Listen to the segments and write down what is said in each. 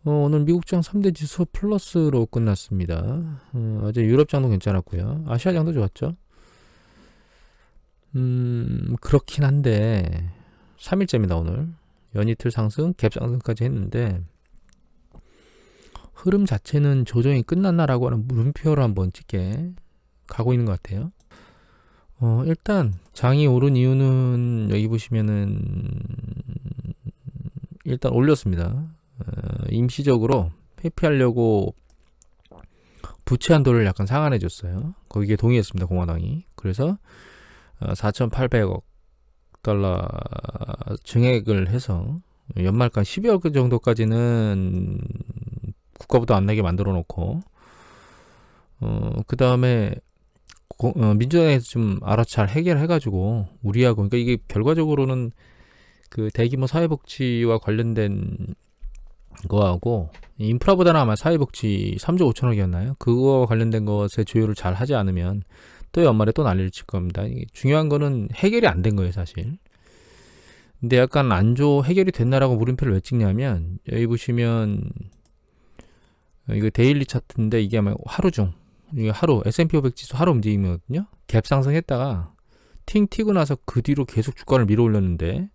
오늘 미국장 3대 지수 플러스로 끝났습니다. 어제 유럽장도 괜찮았고요. 아시아장도 좋았죠. 그렇긴 한데 3일째입니다. 오늘 연이틀 상승, 갭 상승까지 했는데 흐름 자체는 조정이 끝났나라고 하는 물음표를 한번 찍게 가고 있는 것 같아요. 일단 장이 오른 이유는 여기 보시면은 일단 올렸습니다. 임시적으로 회피하려고 부채 한도를 약간 상한해 줬어요. 거기에 동의했습니다. 공화당이. 그래서 4,800억 달러 증액을 해서 연말까지 12억 정도까지는 국가부도 안 내게 만들어 놓고 그 다음에 민주당에서 좀 알아서 잘 해결해가지고 우리하고, 그러니까 이게 결과적으로는 그 대규모 사회복지와 관련된 거하고 인프라보다는 아마 사회복지 3조 5천억이었나요? 그거와 관련된 것에 조율을 잘 하지 않으면 또 연말에 또 난리를 칠 겁니다. 중요한 거는 해결이 안 된 거예요, 사실. 근데 약간 해결이 됐나라고 물음표를 왜 찍냐면 여기 보시면 이거 데일리 차트인데 이게 아마 이게 하루 S&P 500 지수 하루 움직임이거든요. 갭 상승했다가 팅 튀고 나서 그 뒤로 계속 주가를 밀어 올렸는데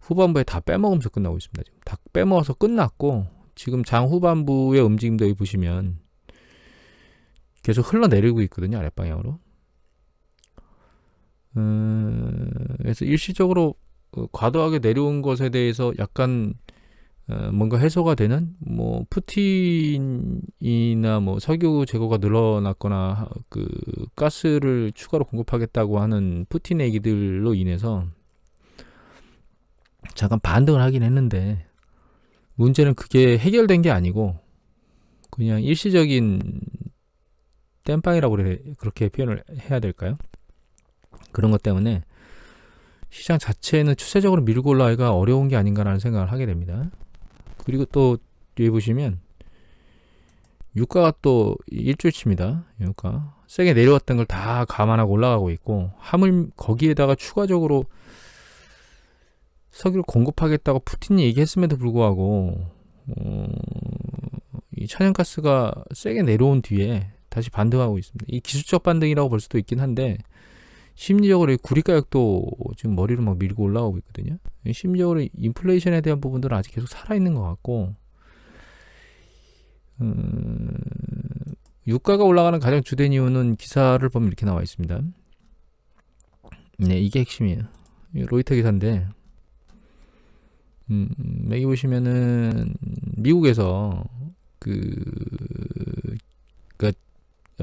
후반부에 다 빼먹으면서 끝나고 있습니다. 지금 다 빼먹어서 끝났고 지금 장 후반부의 움직임도 여기 보시면 계속 흘러내리고 있거든요. 아랫방향으로. 그래서 일시적으로 과도하게 내려온 것에 대해서 약간 뭔가 해소가 되는 푸틴이나 석유 재고가 늘어났거나 그 가스를 추가로 공급하겠다고 하는 푸틴의 얘기들로 인해서 잠깐 반등을 하긴 했는데 문제는 그게 해결된 게 아니고 그냥 일시적인 땜빵이라고 그렇게 표현을 해야 될까요? 그런 것 때문에 시장 자체는 추세적으로 밀고 올라가기가 어려운 게 아닌가라는 생각을 하게 됩니다. 그리고 또 여기 보시면 유가가 또 일주일치입니다. 유가 세게 내려왔던 걸 다 감안하고 올라가고 있고 거기에다가 추가적으로 석유를 공급하겠다고 푸틴이 얘기했음에도 불구하고 이 천연가스가 세게 내려온 뒤에 다시 반등하고 있습니다. 이 기술적 반등이라고 볼 수도 있긴 한데 심리적으로 구리 가격도 지금 머리를 막 밀고 올라오고 있거든요. 심리적으로 인플레이션에 대한 부분들은 아직 계속 살아있는 것 같고 유가가 올라가는 가장 주된 이유는 기사를 보면 이렇게 나와 있습니다. 네, 이게 핵심이에요. 로이터 기사인데 여기 보시면은 미국에서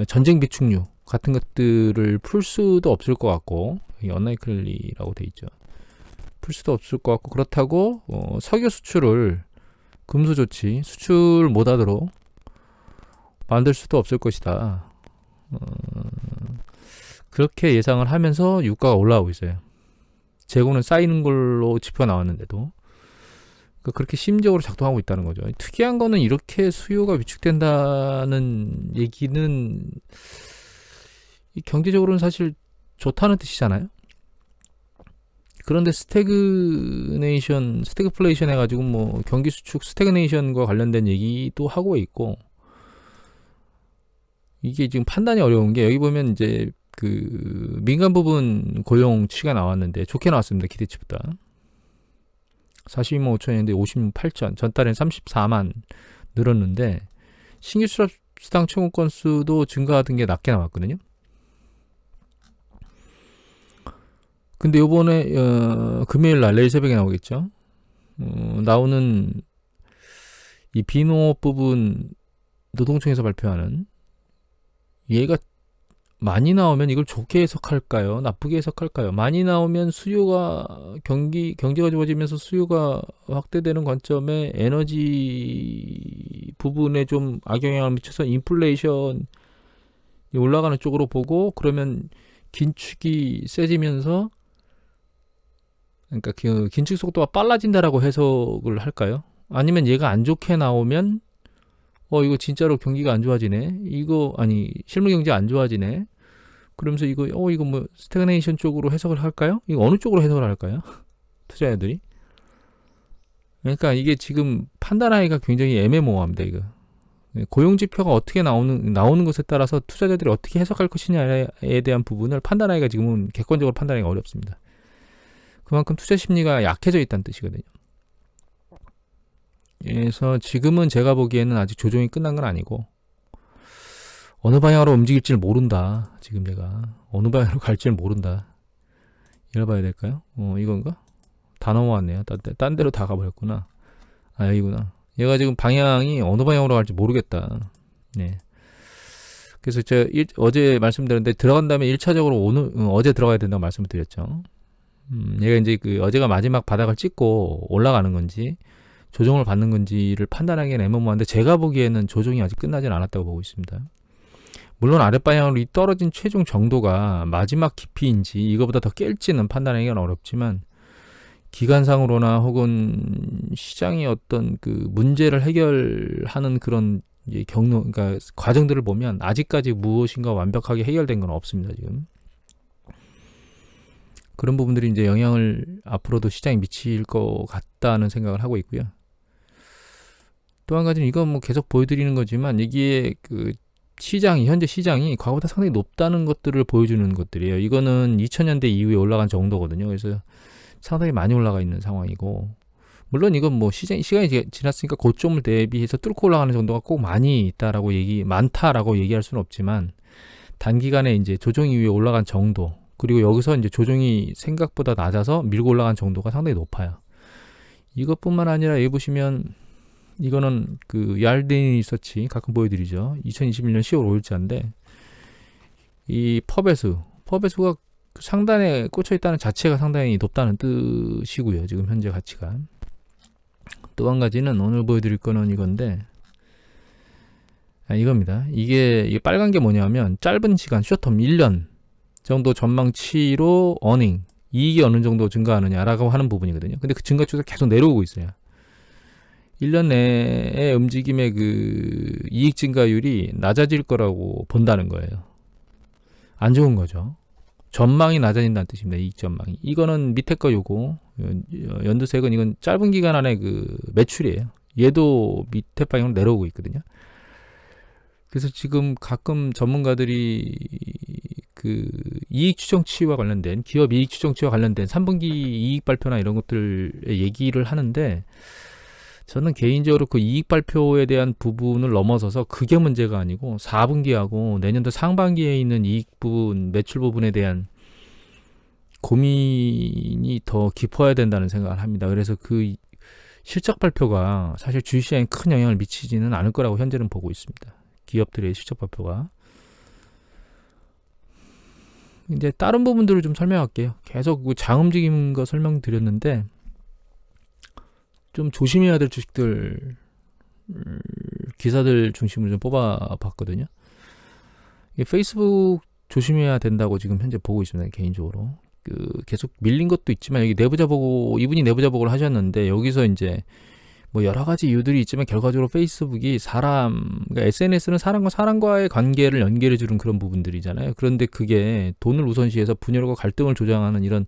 전쟁 비축류 같은 것들을 풀 수도 없을 것 같고 언라이클리라고 돼 있죠. 풀 수도 없을 것 같고 그렇다고 석유 수출을 금수 조치 수출 못하도록 만들 수도 없을 것이다. 그렇게 예상을 하면서 유가가 올라오고 있어요. 재고는 쌓이는 걸로 지표가 나왔는데도 그렇게 심리적으로 작동하고 있다는 거죠. 특이한 거는 이렇게 수요가 위축된다는 얘기는 경제적으로는 사실 좋다는 뜻이잖아요. 그런데 스태그플레이션 해가지고 경기 수축 스태그네이션과 관련된 얘기도 하고 있고 이게 지금 판단이 어려운 게 여기 보면 이제 그 민간 부분 고용치가 나왔는데 좋게 나왔습니다. 기대치보다. 42만 5천이었는데 58천, 전달엔 34만 늘었는데 신규 수당 청구 건수도 증가하던 게 낮게 나왔거든요. 근데 요번에 금요일날 내일 새벽에 나오겠죠. 나오는 이 비농업 부분 노동청에서 발표하는 얘가 많이 나오면 이걸 좋게 해석할까요? 나쁘게 해석할까요? 많이 나오면 경제가 좋아지면서 수요가 확대되는 관점에 에너지 부분에 좀 악영향을 미쳐서 인플레이션이 올라가는 쪽으로 보고 그러면 긴축이 세지면서 그러니까 그 긴축 속도가 빨라진다라고 해석을 할까요? 아니면 얘가 안 좋게 나오면 이거 진짜로 경기가 안 좋아지네. 실물 경제 안 좋아지네. 그러면서 이거 스태그네이션 쪽으로 해석을 할까요? 이거 어느 쪽으로 해석을 할까요? 투자자들이. 그러니까 이게 지금 판단하기가 굉장히 애매모호합니다. 이거 고용 지표가 어떻게 나오는 것에 따라서 투자자들이 어떻게 해석할 것이냐에 대한 부분을 판단하기가 지금은 객관적으로 판단하기가 어렵습니다. 그만큼 투자 심리가 약해져 있다는 뜻이거든요. 그래서 지금은 제가 보기에는 아직 조정이 끝난 건 아니고 어느 방향으로 움직일지를 모른다. 지금 내가 어느 방향으로 갈지를 모른다. 이래 봐야 될까요? 이건가? 다 넘어왔네요. 딴 데로 다 가버렸구나. 아, 여기구나. 얘가 지금 방향이 어느 방향으로 갈지 모르겠다. 네. 그래서 제가 어제 말씀드렸는데 들어간 다음에 1차적으로 어제 들어가야 된다고 말씀을 드렸죠. 얘가 이제 어제가 마지막 바닥을 찍고 올라가는 건지 조정을 받는 건지를 판단하기엔 애매모호한데 제가 보기에는 조정이 아직 끝나진 않았다고 보고 있습니다. 물론 아랫방향으로 이 떨어진 최종 정도가 마지막 깊이인지 이거보다 더 깰지는 판단하기가 어렵지만 기간상으로나 혹은 시장의 어떤 문제를 해결하는 그런 그러니까 과정들을 보면 아직까지 무엇인가 완벽하게 해결된 건 없습니다, 지금. 그런 부분들이 이제 영향을 앞으로도 시장에 미칠 것 같다는 생각을 하고 있고요. 또 한 가지는 이건 계속 보여드리는 거지만 이게 현재 시장이 과거보다 상당히 높다는 것들을 보여주는 것들이에요. 이거는 2000년대 이후에 올라간 정도거든요. 그래서 상당히 많이 올라가 있는 상황이고, 물론 이건 시간이 지났으니까 고점을 대비해서 뚫고 올라가는 정도가 꼭 많다라고 얘기할 수는 없지만 단기간에 이제 조정 이후에 올라간 정도, 그리고 여기서 이제 조정이 생각보다 낮아서 밀고 올라간 정도가 상당히 높아요. 이것뿐만 아니라 여기 보시면 이거는 야르딘 리서치 가끔 보여드리죠. 2021년 10월 5일자인데 이 퍼베수가 상단에 꽂혀 있다는 자체가 상당히 높다는 뜻이고요. 지금 현재 가치가. 또 한 가지는 오늘 보여드릴 거는 이건데 이겁니다. 이게 빨간 게 뭐냐면 짧은 시간 숏텀 1년 정도 전망치로 이익이 어느 정도 증가하느냐라고 하는 부분이거든요. 근데 그 증가 추세가 계속 내려오고 있어요. 1년 내의 움직임의 이익 증가율이 낮아질 거라고 본다는 거예요. 안 좋은 거죠. 전망이 낮아진다는 뜻입니다. 이익 전망이. 이거는 밑에 거 요거 연두색은 이건 짧은 기간 안에 매출이에요. 얘도 밑에 방향으로 내려오고 있거든요. 그래서 지금 가끔 전문가들이 이익 추정치와 관련된 기업 이익 추정치와 관련된 3분기 이익 발표나 이런 것들의 얘기를 하는데 저는 개인적으로 이익 발표에 대한 부분을 넘어서서 그게 문제가 아니고 4분기하고 내년도 상반기에 있는 이익 부분, 매출 부분에 대한 고민이 더 깊어야 된다는 생각을 합니다. 그래서 실적 발표가 사실 주식시장에 큰 영향을 미치지는 않을 거라고 현재는 보고 있습니다. 기업들의 실적 발표가. 이제 다른 부분들을 좀 설명할게요. 계속 장 움직이는 거 설명드렸는데 좀 조심해야 될 주식들 기사들 중심으로 좀 뽑아봤거든요. 페이스북 조심해야 된다고 지금 현재 보고 있습니다. 개인적으로 계속 밀린 것도 있지만 여기 이분이 내부자 보고를 하셨는데 여기서 이제 여러 가지 이유들이 있지만 결과적으로 페이스북이 그러니까 SNS는 사람과의 관계를 연결해주는 그런 부분들이잖아요. 그런데 그게 돈을 우선시해서 분열과 갈등을 조장하는 이런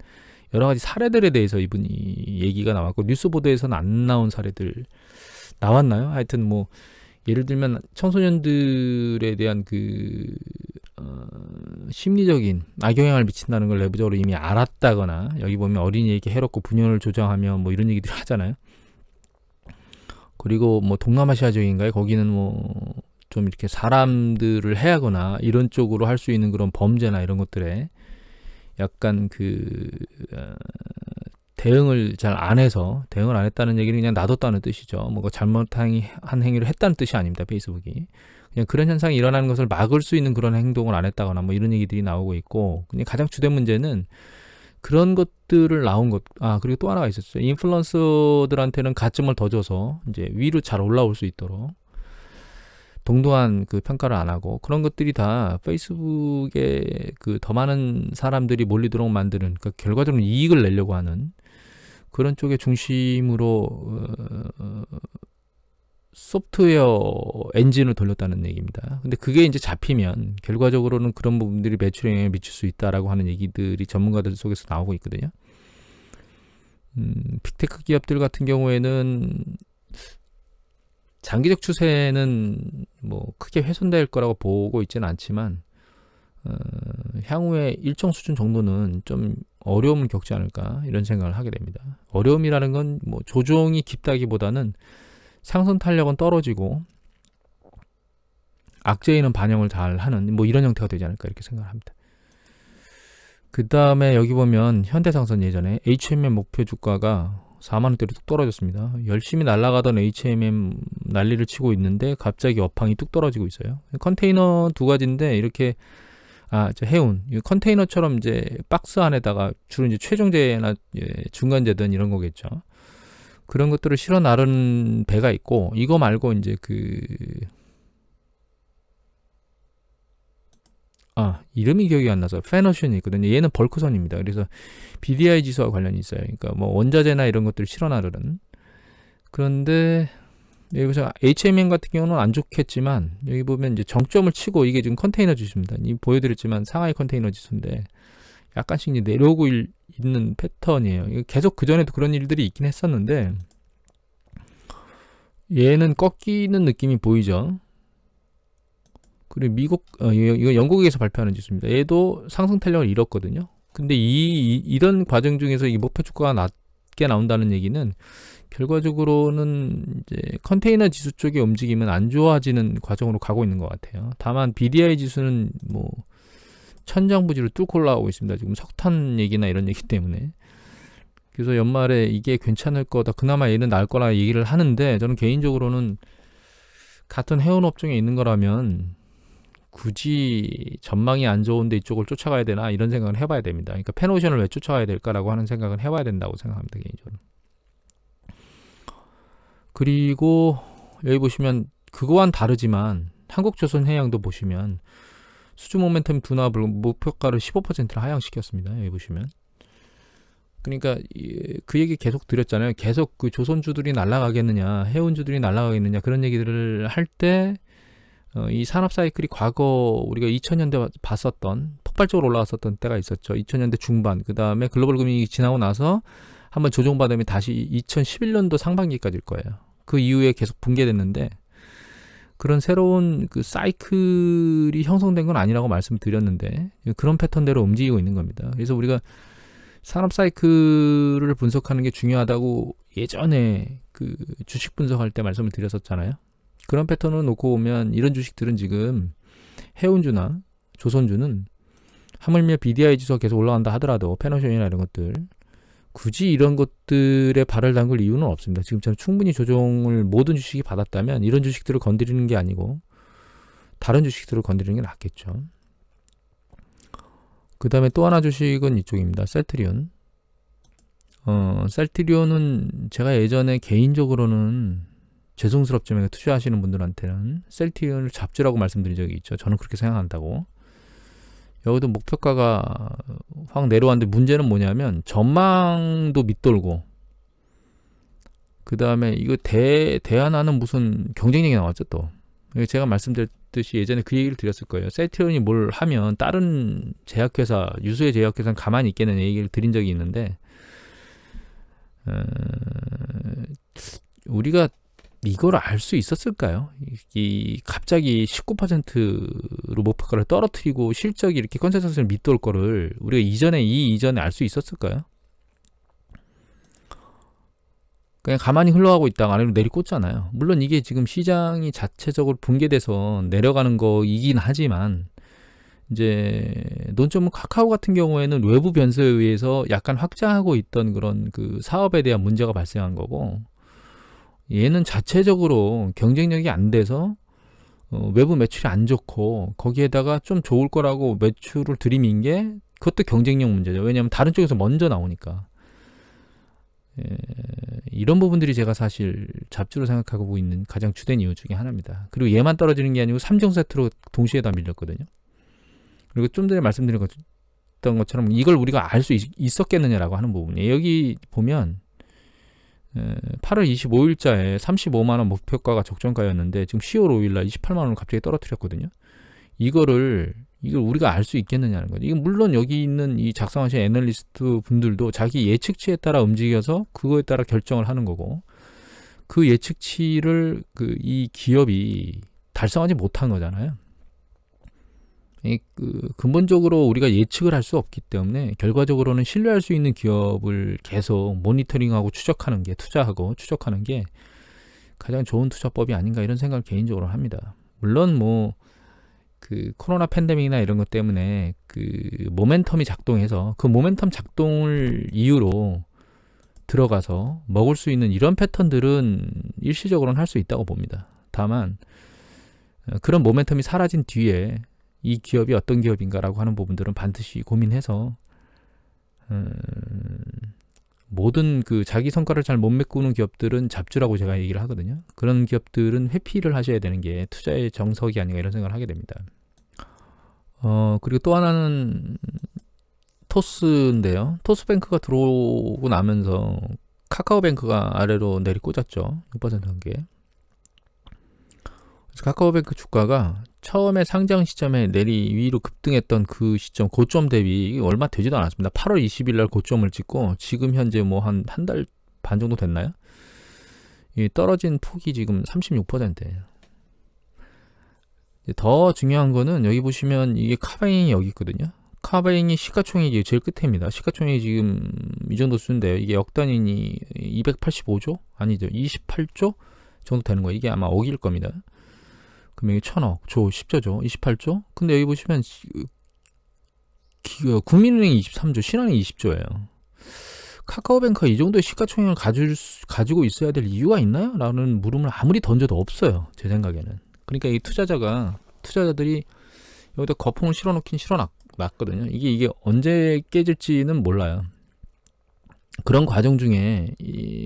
여러 가지 사례들에 대해서 이분이 얘기가 나왔고 뉴스 보도에서는 안 나온 사례들 나왔나요? 하여튼 예를 들면 청소년들에 대한 심리적인 악영향을 미친다는 걸 내부적으로 이미 알았다거나 여기 보면 어린이에게 해롭고 분열을 조장하며 이런 얘기들 하잖아요. 그리고 동남아시아적인가요? 거기는 좀 이렇게 사람들을 해하거나 이런 쪽으로 할 수 있는 그런 범죄나 이런 것들에 약간 대응을 잘 안 해서 대응을 안 했다는 얘기는 그냥 놔뒀다는 뜻이죠. 잘못한 행위를 했다는 뜻이 아닙니다. 페이스북이 그냥 그런 현상이 일어나는 것을 막을 수 있는 그런 행동을 안 했다거나 이런 얘기들이 나오고 있고, 그냥 가장 주된 문제는 그런 것들을 나온 것. 그리고 또 하나가 있었어요. 인플루언서들한테는 가점을 더 줘서 이제 위로 잘 올라올 수 있도록 동등한 평가를 안 하고, 그런 것들이 다 페이스북에 더 많은 사람들이 몰리도록 만드는, 결과적으로 이익을 내려고 하는 그런 쪽의 중심으로 소프트웨어 엔진을 돌렸다는 얘기입니다. 근데 그게 이제 잡히면 결과적으로는 그런 부분들이 매출에 영향을 미칠 수 있다라고 하는 얘기들이 전문가들 속에서 나오고 있거든요. 빅테크 기업들 같은 경우에는 장기적 추세는 뭐 크게 훼손될 거라고 보고 있지는 않지만 향후에 일정 수준 정도는 좀 어려움을 겪지 않을까 이런 생각을 하게 됩니다. 어려움이라는 건 뭐 조정이 깊다기보다는 상승 탄력은 떨어지고 악재에는 반영을 잘 하는 뭐 이런 형태가 되지 않을까 이렇게 생각을 합니다. 그 다음에 여기 보면 현대상선 예전에 HMM 목표 주가가 4만원대로 뚝 떨어졌습니다. 열심히 날아가던 HMM 난리를 치고 있는데 갑자기 업황이 뚝 떨어지고 있어요. 컨테이너 두 가지인데 이렇게 해운 컨테이너처럼 이제 박스 안에다가 주로 이제 최종재나 중간재든 이런 거겠죠. 그런 것들을 실어 나르는 배가 있고 이거 말고 이제 이름이 기억이 안 나서 페너션이 있거든요. 얘는 벌크선입니다. 그래서 BDI 지수와 관련이 있어요. 그러니까 뭐 원자재나 이런 것들을 실어 나르는. 그런데 여기서 HMM 같은 경우는 안 좋겠지만 여기 보면 이제 정점을 치고 이게 지금 컨테이너 지수입니다. 이 보여드렸지만 상하이 컨테이너 지수인데 약간씩 이제 내려오고 있는 패턴이에요. 계속 그 전에도 그런 일들이 있긴 했었는데 얘는 꺾이는 느낌이 보이죠. 그리고 이거 영국에서 발표하는 지수입니다. 얘도 상승 탄력을 잃었거든요. 근데 이런 과정 중에서 이 목표 주가가 낮게 나온다는 얘기는 결과적으로는 이제 컨테이너 지수 쪽의 움직임은 안 좋아지는 과정으로 가고 있는 것 같아요. 다만 BDI 지수는 뭐 천정부지를 뚫고 올라오고 있습니다. 지금 석탄 얘기나 이런 얘기 때문에. 그래서 연말에 이게 괜찮을 거다. 그나마 얘는 나을 거라 얘기를 하는데 저는 개인적으로는 같은 해운 업종에 있는 거라면 굳이 전망이 안 좋은데 이쪽을 쫓아가야 되나 이런 생각을 해봐야 됩니다. 그러니까 펜오션을 왜 쫓아가야 될까라고 하는 생각은 해봐야 된다고 생각합니다. 개인적으로. 그리고 여기 보시면 그거와는 다르지만 한국조선해양도 보시면 수주 모멘텀 둔화 목표가를 15%를 하향시켰습니다. 여기 보시면. 그러니까 그 얘기 계속 드렸잖아요. 계속 그 조선주들이 날아가겠느냐, 해운주들이 날아가겠느냐 그런 얘기들을 할 때 이 산업 사이클이 과거 우리가 2000년대 봤었던 폭발적으로 올라왔었던 때가 있었죠. 2000년대 중반 그 다음에 글로벌 금융위기 지나고 나서 한번 조정받으면 다시 2011년도 상반기까지일 거예요. 그 이후에 계속 붕괴됐는데 그런 새로운 그 사이클이 형성된 건 아니라고 말씀드렸는데 그런 패턴대로 움직이고 있는 겁니다. 그래서 우리가 산업 사이클을 분석하는 게 중요하다고 예전에 그 주식 분석할 때 말씀을 드렸었잖아요. 그런 패턴을 놓고 보면 이런 주식들은 지금 해운주나 조선주는 하물며 BDI 지수가 계속 올라간다 하더라도 페너션이나 이런 것들 굳이 이런 것들에 발을 담글 이유는 없습니다. 지금처럼 충분히 조정을 모든 주식이 받았다면 이런 주식들을 건드리는 게 아니고 다른 주식들을 건드리는 게 낫겠죠. 그 다음에 또 하나 주식은 이쪽입니다. 셀트리온. 셀트리온은 제가 예전에 개인적으로는 죄송스럽지만 투자하시는 분들한테는 셀트리온을 잡주라고 말씀드린 적이 있죠. 저는 그렇게 생각한다고. 여기도 목표가가 확 내려왔는데 문제는 뭐냐면 전망도 밑돌고 그 다음에 이거 대안하는 무슨 경쟁력이 나왔죠 또. 제가 말씀드렸듯이 예전에 그 얘기를 드렸을 거예요. 셀트리온이 뭘 하면 다른 제약회사, 유수의 제약회사는 가만히 있겠느냐 얘기를 드린 적이 있는데 우리가 이걸 알 수 있었을까요? 갑자기 19%로 목표가를 떨어뜨리고 실적이 이렇게 컨센서스를 밑돌 거를 우리가 이전에 알 수 있었을까요? 그냥 가만히 흘러가고 있다가 아래로 내리꽂잖아요. 물론 이게 지금 시장이 자체적으로 붕괴돼서 내려가는 거이긴 하지만 이제 논점은 카카오 같은 경우에는 외부 변수에 의해서 약간 확장하고 있던 그런 그 사업에 대한 문제가 발생한 거고 얘는 자체적으로 경쟁력이 안 돼서 외부 매출이 안 좋고 거기에다가 좀 좋을 거라고 매출을 들이민 게 그것도 경쟁력 문제죠. 왜냐하면 다른 쪽에서 먼저 나오니까. 이런 부분들이 제가 사실 잡주로 생각하고 있는 가장 주된 이유 중에 하나입니다. 그리고 얘만 떨어지는 게 아니고 3종 세트로 동시에 다 밀렸거든요. 그리고 좀 전에 말씀드렸던 것처럼 이걸 우리가 알 수 있었겠느냐라고 하는 부분이에요. 여기 보면 8월 25일자에 35만원 목표가가 적정가였는데 지금 10월 5일날 28만원을 갑자기 떨어뜨렸거든요. 이거를 이걸 우리가 알 수 있겠느냐는 거죠. 이건 물론 여기 있는 이 작성하신 애널리스트 분들도 자기 예측치에 따라 움직여서 그거에 따라 결정을 하는 거고, 그 예측치를 이 기업이 달성하지 못한 거잖아요. 근본적으로 우리가 예측을 할 수 없기 때문에 결과적으로는 신뢰할 수 있는 기업을 계속 모니터링하고 추적하는 게, 투자하고 추적하는 게 가장 좋은 투자법이 아닌가, 이런 생각을 개인적으로 합니다. 물론 코로나 팬데믹이나 이런 것 때문에 모멘텀이 작동해서 그 모멘텀 작동을 이유로 들어가서 먹을 수 있는 이런 패턴들은 일시적으로는 할 수 있다고 봅니다. 다만 그런 모멘텀이 사라진 뒤에 이 기업이 어떤 기업인가라고 하는 부분들은 반드시 고민해서, 모든 자기 성과를 잘 못 메꾸는 기업들은 잡주라고 제가 얘기를 하거든요. 그런 기업들은 회피를 하셔야 되는 게 투자의 정석이 아닌가, 이런 생각을 하게 됩니다. 그리고 또 하나는 토스인데요. 토스뱅크가 들어오고 나면서 카카오뱅크가 아래로 내리꽂았죠. 6% 한계. 그래서 카카오뱅크 주가가 처음에 상장 시점에 위로 급등했던 그 시점, 고점 대비 얼마 되지도 않았습니다. 8월 20일 날 고점을 찍고 지금 현재 한 달 반 정도 됐나요? 이 떨어진 폭이 지금 36%예요. 더 중요한 거는 여기 보시면 이게 카뱅이 여기 있거든요. 카뱅이 시가총액이 제일 끝에입니다. 시가총액이 지금 이 정도 수준인데요. 이게 역단위니 285조? 아니죠. 28조 정도 되는 거예요. 이게 아마 억일 겁니다. 금액이 1000억, 조 10조죠. 28조? 근데 여기 보시면 국민은행이 23조, 신한은행이 20조예요. 카카오뱅크가 이 정도의 시가총액을 가지고 있어야 될 이유가 있나요? 라는 물음을 아무리 던져도 없어요. 제 생각에는. 그러니까 이 투자자들이 여기다 거품을 실어놓긴 실어놨거든요. 이게 언제 깨질지는 몰라요. 그런 과정 중에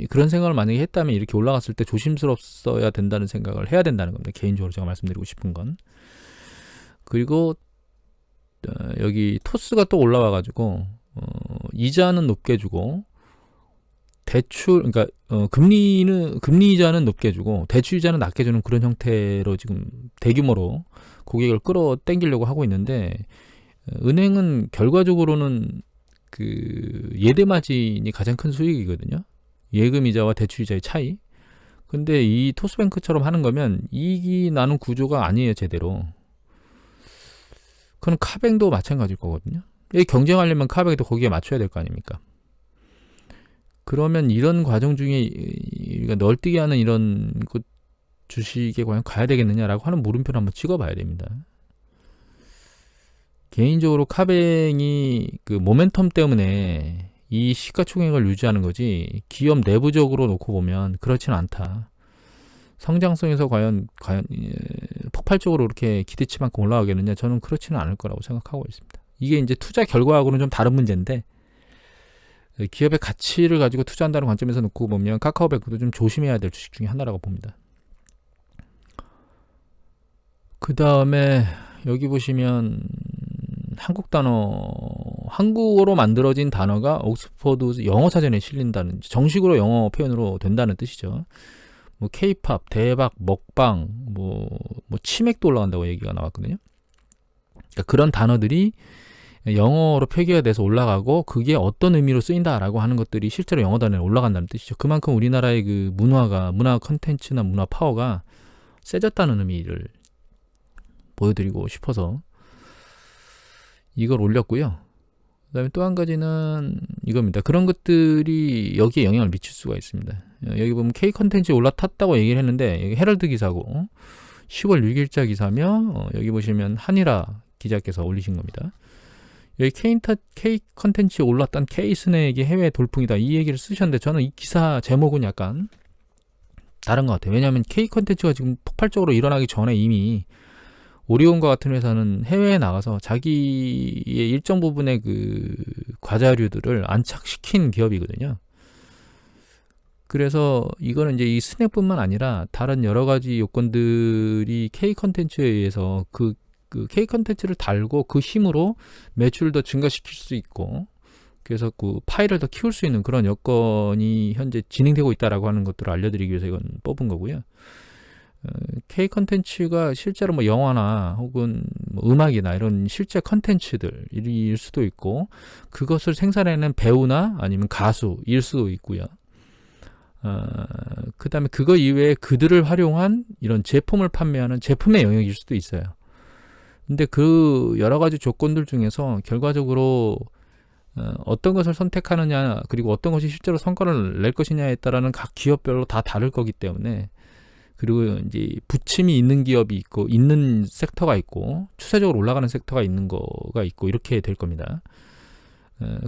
그런 생각을 만약에 했다면 이렇게 올라갔을 때 조심스럽어야 된다는 생각을 해야 된다는 겁니다. 개인적으로 제가 말씀드리고 싶은 건. 그리고 여기 토스가 또 올라와가지고 이자는 높게 주고 대출, 그러니까 금리 이자는 높게 주고 대출 이자는 낮게 주는 그런 형태로 지금 대규모로 고객을 끌어당기려고 하고 있는데, 은행은 결과적으로는 예대 마진이 가장 큰 수익이거든요. 예금 이자와 대출 이자의 차이. 근데 이 토스뱅크처럼 하는 거면 이익이 나는 구조가 아니에요, 제대로. 그건 카뱅도 마찬가지일 거거든요. 경쟁하려면 카뱅도 거기에 맞춰야 될 거 아닙니까? 그러면 이런 과정 중에 우리가 널뛰게 하는 이런 주식에 과연 가야 되겠느냐라고 하는 물음표를 한번 찍어봐야 됩니다. 개인적으로 카뱅이 모멘텀 때문에 이 시가총액을 유지하는 거지, 기업 내부적으로 놓고 보면 그렇지는 않다. 성장성에서 과연 폭발적으로 그렇게 기대치만큼 올라가겠느냐, 저는 그렇지는 않을 거라고 생각하고 있습니다. 이게 이제 투자 결과하고는 좀 다른 문제인데, 기업의 가치를 가지고 투자한다는 관점에서 놓고 보면 카카오뱅크도 좀 조심해야 될 주식 중에 하나라고 봅니다. 그 다음에 여기 보시면 한국어로 만들어진 단어가 옥스퍼드 영어 사전에 실린다는, 정식으로 영어 표현으로 된다는 뜻이죠. K-팝, 대박, 먹방, 치맥도 올라간다고 얘기가 나왔거든요. 그러니까 그런 단어들이 영어로 표기가 돼서 올라가고, 그게 어떤 의미로 쓰인다라고 하는 것들이 실제로 영어 단어에 올라간다는 뜻이죠. 그만큼 우리나라의 문화 컨텐츠나 문화 파워가 세졌다는 의미를 보여드리고 싶어서 이걸 올렸고요. 그 다음에 또 한 가지는 이겁니다. 그런 것들이 여기에 영향을 미칠 수가 있습니다. 여기 보면 K 컨텐츠 올라탔다고 얘기를 했는데, 여기 헤럴드 기사고 10월 6일자 기사며, 여기 보시면 한일아 기자께서 올리신 겁니다. 여기 K 컨텐츠 올랐던 K 스낵이 해외 돌풍이다, 이 얘기를 쓰셨는데, 저는 이 기사 제목은 약간 다른 것 같아요. 왜냐하면 K 컨텐츠가 지금 폭발적으로 일어나기 전에 이미 오리온과 같은 회사는 해외에 나가서 자기의 일정 부분의 과자류들을 안착시킨 기업이거든요. 그래서 이거는 이제 이 스낵뿐만 아니라 다른 여러 가지 요건들이 K 컨텐츠에 의해서 그 K 컨텐츠를 달고 그 힘으로 매출을 더 증가시킬 수 있고, 그래서 파일을 더 키울 수 있는 그런 여건이 현재 진행되고 있다라고 하는 것들을 알려드리기 위해서 이건 뽑은 거고요. K 컨텐츠가 실제로 뭐 영화나 혹은 뭐 음악이나 이런 실제 컨텐츠들일 수도 있고, 그것을 생산해낸 배우나 아니면 가수일 수도 있고요. 그 다음에 그거 이외에 그들을 활용한 이런 제품을 판매하는 제품의 영역일 수도 있어요. 근데 그 여러 가지 조건들 중에서 결과적으로 어떤 것을 선택하느냐, 그리고 어떤 것이 실제로 성과를 낼 것이냐에 따라는 각 기업별로 다 다를 거기 때문에, 그리고 이제 부침이 있는 기업이 있고, 있는 섹터가 있고, 추세적으로 올라가는 섹터가 있는 거가 있고, 이렇게 될 겁니다.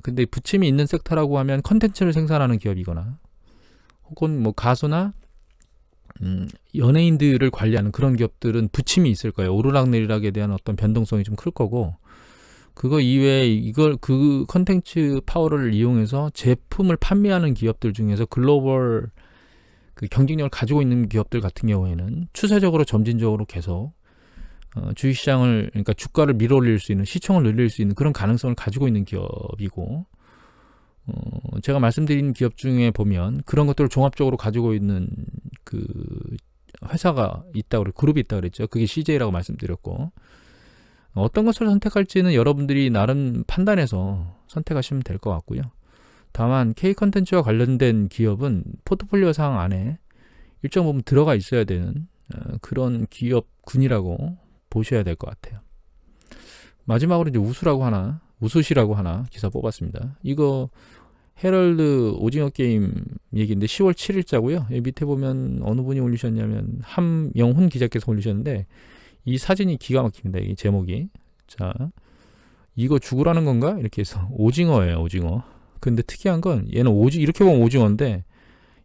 근데 부침이 있는 섹터라고 하면 컨텐츠를 생산하는 기업이거나, 혹은 뭐 가수나 연예인들을 관리하는 그런 기업들은 부침이 있을 거예요. 오르락내리락에 대한 어떤 변동성이 좀 클 거고, 그거 이외에 이걸 그 컨텐츠 파워를 이용해서 제품을 판매하는 기업들 중에서 글로벌 그 경쟁력을 가지고 있는 기업들 같은 경우에는 추세적으로 점진적으로 계속 주식시장을, 그러니까 주가를 밀어올릴 수 있는, 시총을 늘릴 수 있는 그런 가능성을 가지고 있는 기업이고, 제가 말씀드린 기업 중에 보면 그런 것들을 종합적으로 가지고 있는 그 회사가 있다고, 그룹이 있다고 그랬죠. 그게 CJ라고 말씀드렸고, 어떤 것을 선택할지는 여러분들이 나름 판단해서 선택하시면 될 것 같고요. 다만 K 컨텐츠와 관련된 기업은 포트폴리오 사항 안에 일정 부분 들어가 있어야 되는 그런 기업군이라고 보셔야 될 것 같아요. 마지막으로 이제 우수시라고 하나 기사 뽑았습니다. 이거 헤럴드 오징어 게임 얘기인데 10월 7일자고요. 여기 밑에 보면 어느 분이 올리셨냐면 함영훈 기자께서 올리셨는데, 이 사진이 기가 막힙니다. 이 제목이. 자, 이거 죽으라는 건가? 이렇게 해서 오징어예요, 오징어. 근데 특이한 건 얘는 이렇게 보면 오징어인데,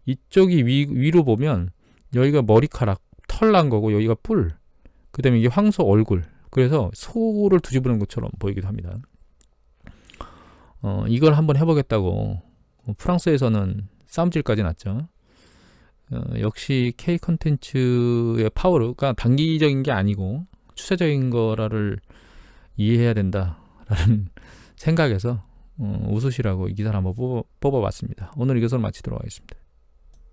이쪽이 위로 보면 여기가 머리카락, 털 난 거고, 여기가 뿔. 그 다음에 이게 황소 얼굴. 그래서 소를 뒤집는 것처럼 보이기도 합니다. 이걸 한번 해보겠다고 프랑스에서는 싸움질까지 났죠. 역시 K 컨텐츠의 파워가 단기적인 게 아니고 추세적인 거라를 이해해야 된다라는 생각에서 우수시라고 이 기사를 한번 뽑아봤습니다. 오늘 이것을 마치도록 하겠습니다.